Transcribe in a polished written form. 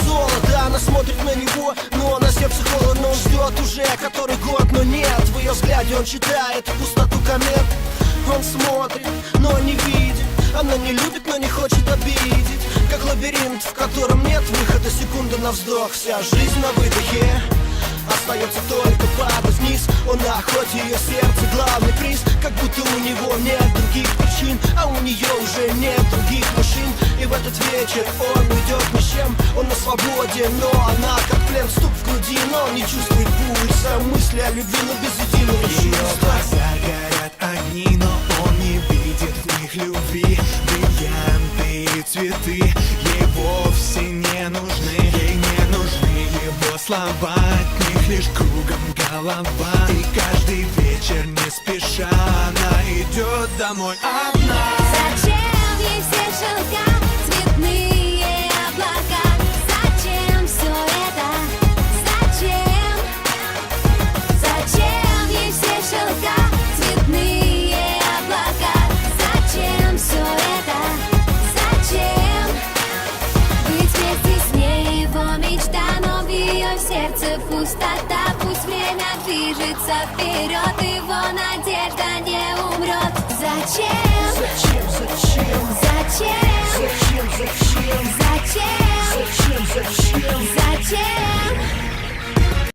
золото. Она смотрит на него, но на сердце холодно. Он ждет уже который год, но нет. В ее взгляде он читает пустоту комет. Он смотрит, но не видит. Она не любит, но не хочет обидеть. Как лабиринт, в котором нет выхода. Секунда на вздох, вся жизнь на выдохе. Остается только падать вниз. Он на охоте, ее сердце главный приз. Как будто у него нет других причин, а у нее уже нет других мужчин. И в этот вечер он уйдет ни с чем. Он на свободе, но она как плен, стук в груди. Но он не чувствует пульса, мысли о любви, но без единого Ее чувства. глаза горят огни, но он не видит в них любви. Бриллианты и цветы ей вовсе не нужны. Ей не нужны его слова, от них лишь кругом голова. И каждый вечер не спеша она идет домой одна. Зачем ей все шелка, цветные облака? Зачем все это? Зачем? Зачем ей все шелка, цветные облака? Зачем все это? Зачем? Быть вместе с ней его мечта, но в ее сердце пустота. Пусть время движется вперед, его надежда не умрет. Зачем? Зачем, зачем? Зачем? Зачем, зачем? Зачем? Зачем, зачем? Зачем?